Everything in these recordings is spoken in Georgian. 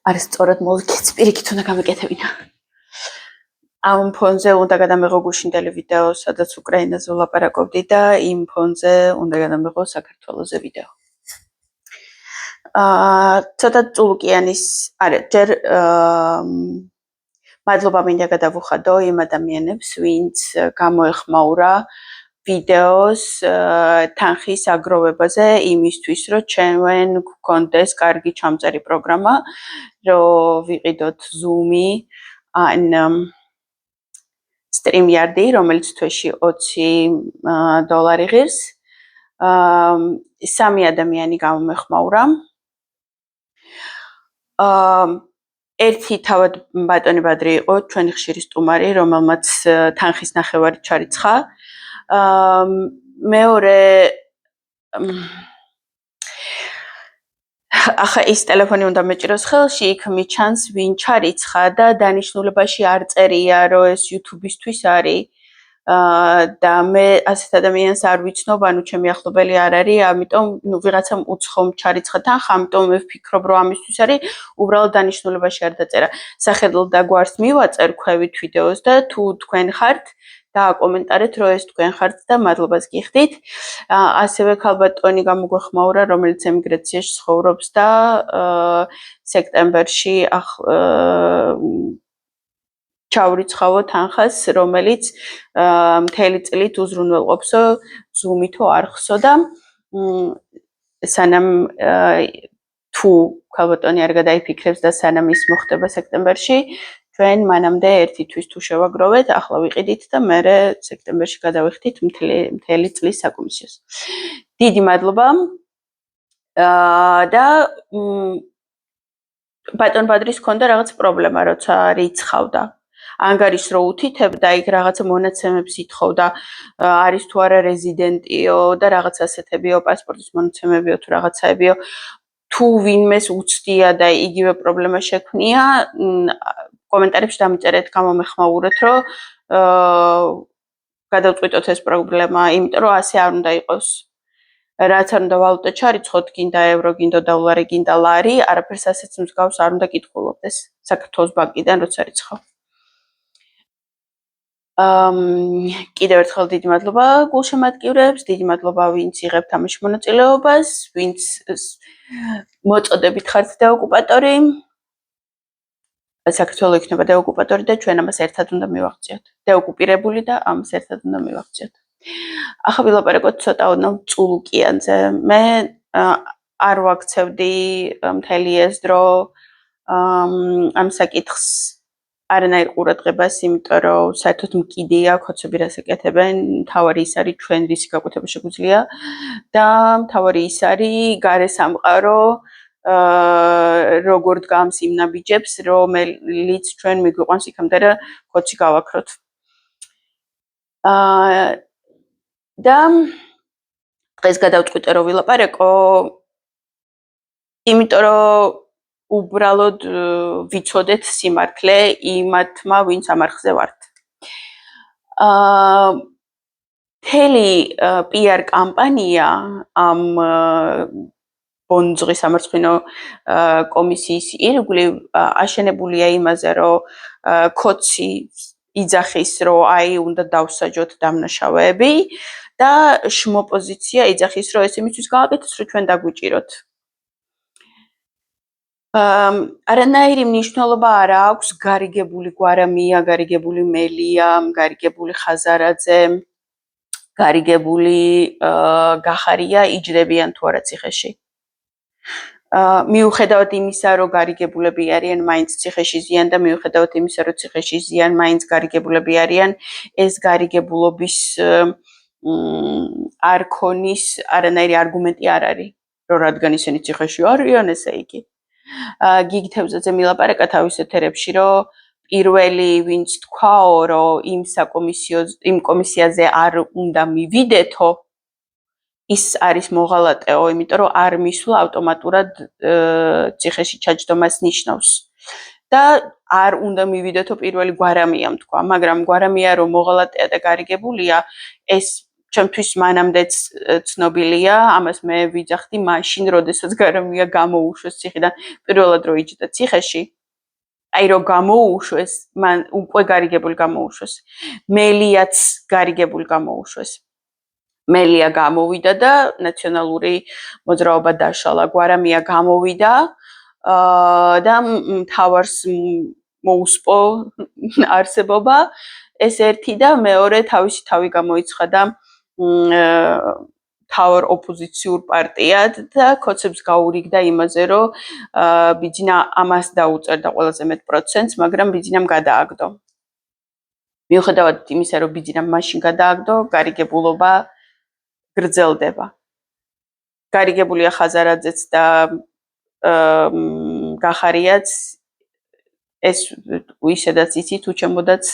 არის სწორად მოვიქეც პირიქით უნდა გამეკეთებინა. ამ ფონზე უნდა გადამეღო გუშინდელი ვიდეო, სადაც უკრაინაზე ვლაპარაკობდი და იმ ფონზე უნდა გადამეღო საქართველოზე ვიდეო. ცოტა წულუკიანის, არა, ჯერ მადლობა მინდა გადავუხადო იმ ადამიანებს, ვინც გამოეხმაურა ვიდეოს თანხის აგროვებაზე იმისთვის, რომ ჩვენ გვქონდეს კარგი ჩამწერი პროგრამა, რომ ვიყიდოთ Zoom-ი ან StreamYard-ი, რომელიც თვეში $20 ღირს. სამი ადამიანი გამომეხმაურა. ერთი თავად ბატონი ბადრი იყო, ჩვენი ხშირი სტუმარი, რომელმაც თანხის ნახევარი ჩარიცხა. მეორე ახლა ის ტელეფონი უნდა მეჭიროს ხელში, იქ მიჩანს ვინ ჩარიცხა და დანიშნულებაში არ წერია, რომ ეს YouTube-ისთვის არის. და მე ასეთ ადამიანს არ ვიცნობ, ანუ ჩემი ახლობელი არ არის, ამიტომ ვიღაცამ უცხომ ჩარიცხა თანხა, ამიტომ მე ვფიქრობ, რომ ამისთვის არის, უბრალოდ დანიშნულებაში არ დაწერა. სახელად და გვარს მივაწერ ქვევით ვიდეოს და თუ თქვენ ხართ, დააკომენტარეთ, რომ ეს თქვენ ხართ და მადლობას გიხდით. ასევე ქალბატონი გამოგვეხმაურა, რომელიც ემიგრაციაში ცხოვრობს და სექტემბერში ჩავრიცხავო თანხას, რომელიც მთელი წლით უზრუნველყოფსო Zoom-ი თუ არხსო და სანამ თუ ქალბატონი არ გადაიფიქრებს და სანამ ის მოხდება სექტემბერში, ჩვენ მანამდე ერთი თვის თუ შევაგროვეთ, ახლა ვიყიდით და მერე სექტემბერში გადავიხდით მთელი წლის საკომისიოს. დიდი მადლობა. და ბატონ ბადრის ჰქონდა რაღაც პრობლემა, როცა რიცხავდა. ანგარიშს რო უთითებდა, იქ რაღაცა მონაცემებს ითხოვდა, არის თუ არა რეზიდენტიო და რაღაც ასეთებიო, პასპორტის მონაცემებიო თუ რაღაცაებიო. თუ ვინმეს უცდია და იგივე პრობლემა შექმნია, კომენტარებში დამიწერეთ, გამომეხმაურეთ, რომ გადავწყვიტოთ ეს პრობლემა, იმიტომ რომ ასე არ უნდა იყოს. რაც არ უნდა ვალუტა ჩარიცხოთ, გინდა ევრო, გინდა დოლარი, გინდა ლარი, არაფერს ასეც მსგავს არ უნდა კითხულობდეს საქართველოს ბანკიდან, როცა რიცხავ. კიდევ ერთხელ დიდი მადლობა გულშემატკივრებს, დიდი მადლობა ვინც იღებთ ამაში მონაწილეობას, ვინც მოწოდებით ხართ დეოკუპატორი. საქართველო იქნება დეოკუპატორი და ჩვენ ამას ერთად უნდა მივაღწიოთ. დეოკუპირებული და ამას ერთად უნდა მივაღწიოთ. ახლა ვილაპარაკოთ ცოტა წულუკიანზე. მე არ ვაქცევდი მთელი ეს დრო ამ საკითხს არანაირ ყურადღებას, იმიტომ რომ საერთოდ მკიდია ხოცები რას ეკეთებენ, მთავარი ის არის ჩვენ რისი გაკვეთება შეგვიძლია და მთავარი ის არის გარე სამყარო როგორ დგამს იმ ნაბიჯებს, რომელიც ჩვენ მიგვიყვანს იქამდე რა ხოცი გავაქროთ. და დღეს გადავწყვიტე რომ ვილაპარაკო, იმიტომ რომ უბრალოდ ვიცოდეთ სიმართლე იმათმა, ვინც ამ არხზე ვართ. მთელი PR კამპანია ამ ბონძღის სამარცხვინო კომისიის ირგვლივ აშენებულია იმაზე, რომ ქოცი იძახის, რომ აი უნდა დავსაჯოთ დამნაშავეები და შმო პოზიცია იძახის, რომ ეს იმისთვის გააკეთოს, რომ ჩვენ დაგვიჭიროთ. არანაირი მნიშვნელობა არ აქვს გარიგებული გვარამია, გარიგებული მელია, გარიგებული ხაზარაძე, გარიგებული გახარია იჯდებიან თუ არა ციხეში. მიუხედავად იმისა, რომ გარიგებულები არიან, მაინც ციხეში ზიან და მიუხედავად იმისა, რომ ციხეში ზიან, მაინც გარიგებულები არიან, ეს გარიგებულობის არქონის არანაირი არგუმენტი არ არის, რომ რადგან ისინი ციხეში არიან, ესე იგი. გიგი თევზაძე მილაპარაკა თავის ეთერებში, რომ პირველი ვინც თქვაო, რომ იმ კომისიაზე არ უნდა მივიდეთო, ის არის მოღალატეო, იმიტომ რომ არ მისვლა ავტომატურად ციხეში ჩაჯდომას ნიშნავს. და არ უნდა მივიდეთო პირველი გვარამიამ თქვა, მაგრამ გვარამია რომ მოღალატეა და გარიგებულია, ეს ჩემთვის მანამდეც ცნობილია, ამას მე ვიძახდი მაშინ, როდესაც გარამია გამოუშვეს ციხიდან, პირველად რო იჯდა ციხეში. აი რო გამოუშვეს, მან უკვე გარიგებული გამოუშვეს. მელიაც გარიგებული გამოუშვეს. მელია გამოვიდა და ნაციონალური მოძრაობა დაშალა. გვარამია გამოვიდა და მთავარს მოუსპო არსებობა. ეს ერთი და მეორე თავისი თავი გამოიცხადა მთავარ ოპოზიციურ პარტიად და ქოცებს გაურიგდა იმაზე, რომ ბიძინა ამას დაუწერდა ყველაზე მეტ პროცენტს, მაგრამ ბიძინამ გადააგდო. მიუხედავად იმისა, რომ ბიძინამ მაშინ გადააგდო, გარიგებულობა გრძელდება. გარიგებულია ხაზარაძეც და გახარიაც ეს ისედაც იცით უჩემოდაც,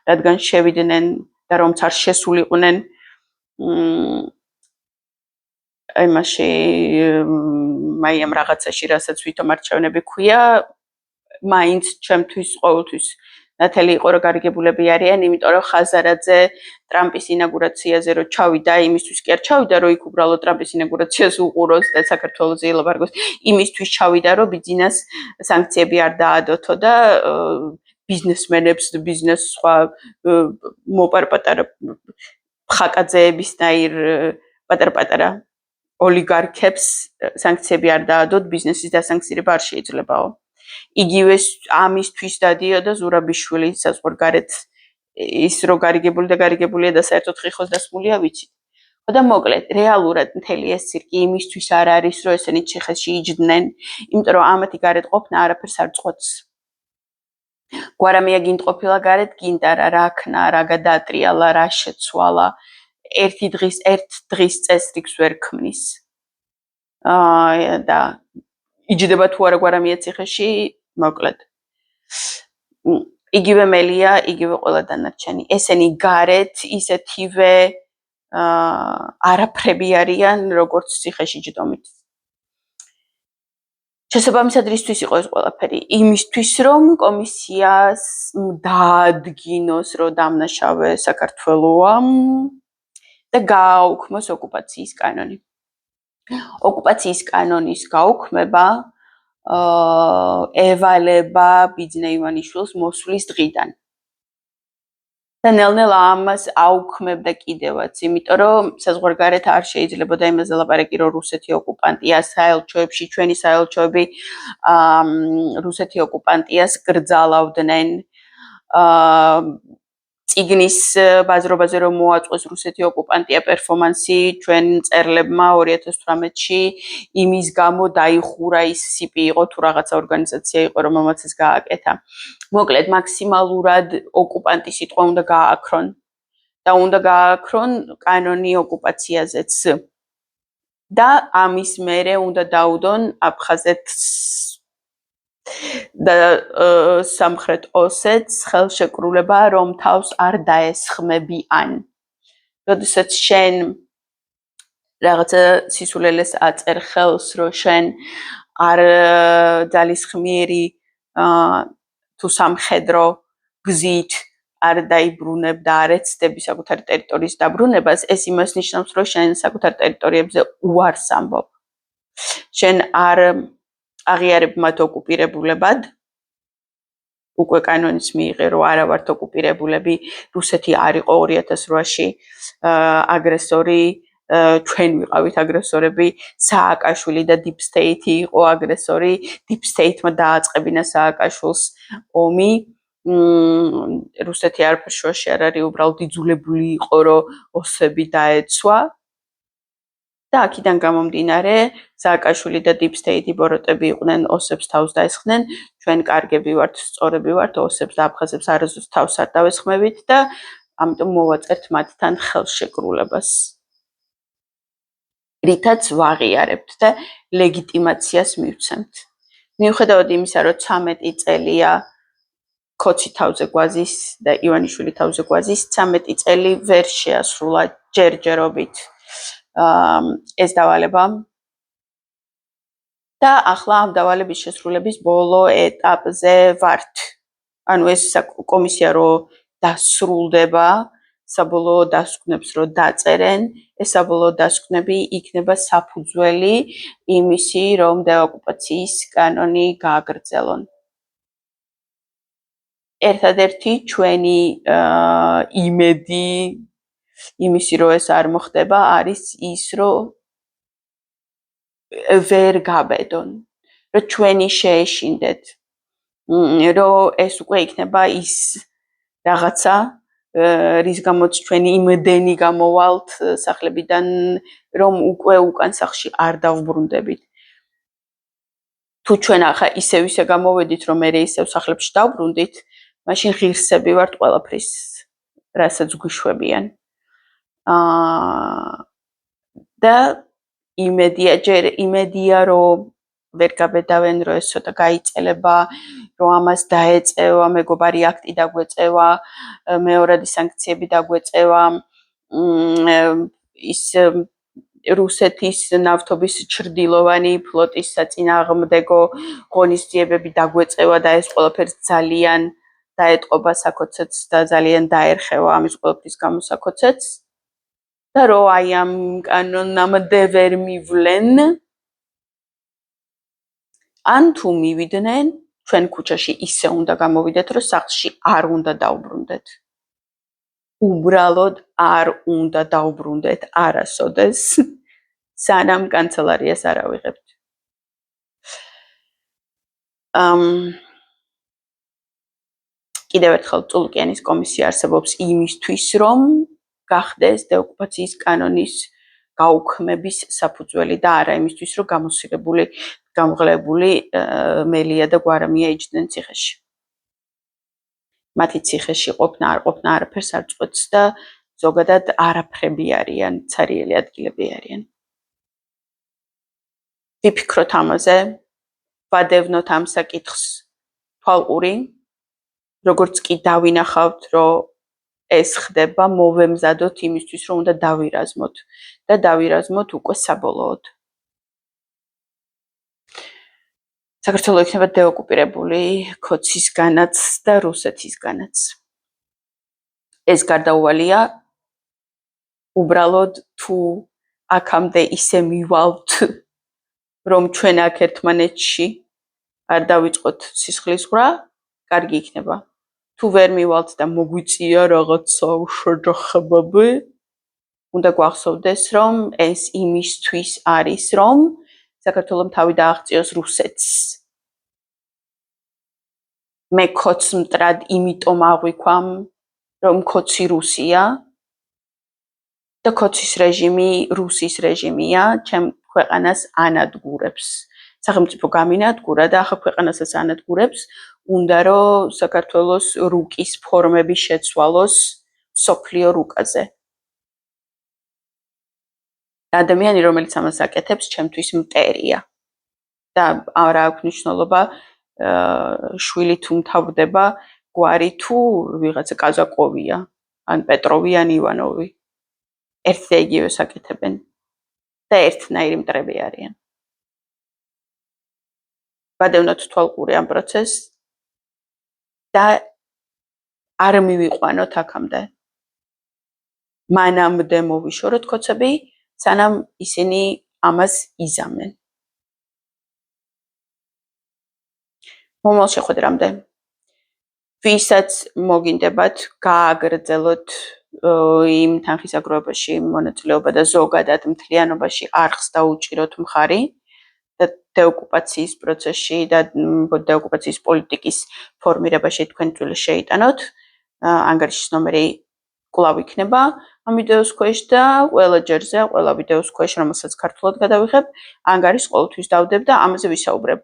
რადგან შევიდნენ და რომც არ შესულიყვნენ იმაში მაიამ რაღაცაში, რასაც ვითომ არჩევნები ქვია, მაინც ჩემთვის ყოველთვის ნათელი იყო, რომ გარიგებულები არიან, იმიტომ რომ ხაზარაძე ტრამპის ინაგურაციაზე რო ჩავიდა, იმისთვის კი არ ჩავიდა, რომ იქ უბრალოდ ტრამპის ინაგურაციას უყუროს და საქართველოს ელაპარაკოს, იმისთვის ჩავიდა, რომ ბიძინას სანქციები არ დაადოთო და ბიზნესმენებს, ბიზნეს სხვა მოპარპატარა ხაკაძეებისნაირ პატარ-პატარა ოლიგარქებს სანქციები არ დაადოთ, ბიზნესის დასანქცირება არ შეიძლებაო. იგივე ამისთვის დადიოდა ზურაბიშვილი საზღვარგარეთ ის რო გარიგებულია და საერთოდ ხიხოს დასმულია ვიცით. და მოკლედ, რეალურად მთელი ეს ცირკი იმისთვის არ არის, რომ ესენი ციხეში იჯდნენ, იმიტომ რომ ამათი გარეთ ყოფნა არაფერს არ წყვეტს. გვარამია გინდ ყოფილა გარეთ, გინდა რა ქნა, რა გადაატრიალა, რა შეცვალა. ერთ დღის წესრიგს ვერ ქმნის. და იჯდება თუ არა გვარამია ციხეში, მოკლედ. იგივე მელია, იგივე ყველა დანარჩენი. ესენი გარეთ ისეთივე არაფრები არიან, როგორც ციხეში ჯდომით. შესაბამისად რისთვის იყო ეს ყველაფერი? იმისთვის, რომ კომისიას დაადგინოს, რომ დამნაშავე საქართველოა და გააუქმოს ოკუპაციის კანონი. ოკუპაციის კანონის გაუქმება ევალება ბიძინა ივანიშვილს მოსვლის დღიდან. და ნელ-ნელა ამას აუქმებდა კიდევაც, იმიტომ რომ საზღვარგარეთ არ შეიძლებოდა იმაზე ლაპარაკი, რომ რუსეთი ოკუპანტია საელჩოებში, ჩვენი საელჩოები რუსეთი ოკუპანტიას გრძალავდნენ. წიგნის ბაზრობაზე რომ მოაწყვეს რუსეთი ოკუპანტია პერფორმანსი ჩვენ მწერლებმა 2018-ში იმის გამო დაიხურა ის სიპი იყო თუ რაღაცა ორგანიზაცია იყო რომ ამაც ეს გააკეთა. მოკლედ მაქსიმალურად ოკუპანტის სიტყვა უნდა გააქრონ და უნდა გააქრონ კანონი ოკუპაციაზეც. და ამის მერე უნდა დაუდონ აფხაზეთს და სამხრეთ ოსეთს ხელშეკრულება რომ თავს არ დაესხმებიან. როდესაც შენ რაღაცა სისულელეს აწერ ხელს, რომ შენ არ ძალისხმიერი თუ სამხედრო გზით არ დაიბრუნებ და არ ეცდები საკუთარი ტერიტორიის დაბრუნებას, ეს იმას ნიშნავს, რომ შენ საკუთარ ტერიტორიებზე უარს ამბობ. შენ არ აღიარებ მათ ოკუპირებულებად. უკვე კანონის მიიღე, რომ არა ვართ ოკუპირებულები, რუსეთი არ იყო 2008-ში აგრესორი, ჩვენ ვიყავით აგრესორები, სააკაშვილი და Deep State იყო აგრესორი, Deep State-მა დააწყებინა სააკაშვილს ომი. რუსეთი არაფერ შუაში არ არის, უბრალოდ იძულებული იყო, რომ ოსები დაეცვა. და აქედან გამომდინარე, სააკაშვილი და Deep State ბოროტები იყვნენ, ოსებს თავს დაესხნენ, ჩვენ კარგები ვართ, სწორები ვართ, ოსებს და აფხაზებს არასდროს თავს არ დავესხმებით და ამიტომ მოვაწერთ მათთან ხელშეკრულებას. რითაც ვაღიარებთ და ლეგიტიმაციას მივცემთ. მიუხედავად იმისა, რომ 13 წელია ქოცი თავზეგვაზის და ივანიშვილი თავზეგვაზის 13 წელი ვერ შეასრულა ჯერჯერობით ეს დავალება და ახლა ამ დავალების შესრულების ბოლო ეტაპზე ვართ. ანუ ეს კომისია რო დასრულდება, საბოლოო დასკვნებს რო დაწერენ, ეს საბოლოო დასკვნები იქნება საფუძველი იმისი, რომ დეოკუპაციის კანონი გააგრძელონ. ერთადერთი ჩვენი იმედი იმისი, რომ ეს არ მოხდება, არის ის, რომ ვერ გაბედონ, რომ ჩვენი შეეშინდეთ, რომ ეს უკვე იქნება ის რაღაცა, რის გამოც ჩვენი იმდენი გამოვალთ სახლებიდან, რომ უკვე უკან სახში არ დავბრუნდებით. თუ ჩვენ ახლა ისევ გამოვედით, რომ მე ისევ სახლებში დავბრუნდით, მაშინ ღირსები ვართ ყველაფრის, რასაც გვიშვებიან. და იმედია, რომ ვერ გაბედავენ, რომ ეს ცოტა გაიწელება, რომ ამას დაეწევა, მეგობარი აქტი დაგვეწევა, მეორადი სანქციები დაგვეწევა, ის რუსეთის ნავთობის ჩრდილოვანი ფლოტის საწინააღმდეგო ღონისძიებები დაგვეწევა და ეს ყველაფერს ძალიან დაეტყობა საქოცეც და ძალიან დაერხევა ამის ყველაფრის გამო საქოცეც. და რომ აი ამ კანონამდე ვერ მივლენ, ან თუ მივიდნენ, ჩვენ ქუჩაში ისე უნდა გამოვიდეთ, რომ სახლში არ უნდა დავბრუნდეთ. უბრალოდ არ უნდა დავბრუნდეთ არასოდეს, სანამ კანცელარიას არ ავიღებთ. კიდევ ერთხელ წულკიანის კომისია არსებობს იმისთვის, რომ გახდეს დეოკუპაციის კანონის გაუქმების საფუძველი და არა იმისთვის, რომ გამღლებული მელია და გვარამია იჯდნენ ციხეში. მათი ციხეში ყოფნა არ ყოფნა არაფერს არ წყვეტს და ზოგადად არაფრები არიან, ცარიელი ადგილები არიან. ვიფიქროთ ამაზე, ვადევნოთ ამ საკითხს თვალყური, როგორც კი დავინახავთ, რომ ეს ხდება, მოვემზადოთ იმისთვის, რომ უნდა დავირაზმოთ და დავირაზმოთ უკვე საბოლოოდ. საქართველო იქნება დეოკუპირებული ქოცისგანაც და რუსეთისგანაც. ეს გარდაუვალია, უბრალოდ თუ აქამდე ისე მივალთ, რომ ჩვენ აქ ერთმანეთში არ დავიწყოთ სისხლისღვრა, კარგი იქნება. თუ ვერ მივალთ და მოგვიწია რაღაცა შეჯახებები, უნდა გვახსოვდეს, რომ ეს იმისთვის არის, რომ საქართველომ თავი დააღწიოს რუსეთს. მე ქოც მტრად იმიტომ აღვიქვამ, რომ ქოცი რუსია და ქოცის რეჟიმი რუსის რეჟიმია, ჩემ ქვეყანას ანადგურებს. სახელმწიფო გამინადგურა და ახლა ქვეყანასაც ანადგურებს, უნდა რომ საქართველოს რუკის ფორმები შეცვალოს სოფლიო რუკაზე. ადამიანი, რომელიც ამას აკეთებს, ჩემთვის მტერია. და არა აქვს მნიშვნელობა, შვილი თუ მთავრდება, გვარი თუ ვიღაცა კაზაკოვია, ან პეტროვი, ან ივანოვი. ერთ და იგივეს აკეთებენ და ერთნაირი მტრები არიან. ვადევნოთ თვალყური ამ პროცესს და არ მივიყვანოთ აქამდე. მანამდე მოვიშოროთ ქოცები, სანამ ისინი ამას იზამენ. მომავალ შეხვედრამდე ვისაც მოგინდებათ გააგრძელოთ იმ თანხისაგროვებაში მონაწილეობა და ზოგადად მთლიანობაში არხს დაუჭიროთ მხარი და დეოკუპაციის პროცესში და დეოკუპაციის პოლიტიკის ფორმირებაში თქვენ წვლილი შეიტანოთ. ანგარიშის ნომერი კვლავ იქნება ამ ვიდეოს ქვეშ და ყველა ჯერზე, ყველა ვიდეოს ქვეშ, რომელსაც ქართულად გადავიღებ, ანგარიშს ყოველთვის დავდებ და ამაზე ვისაუბრებ.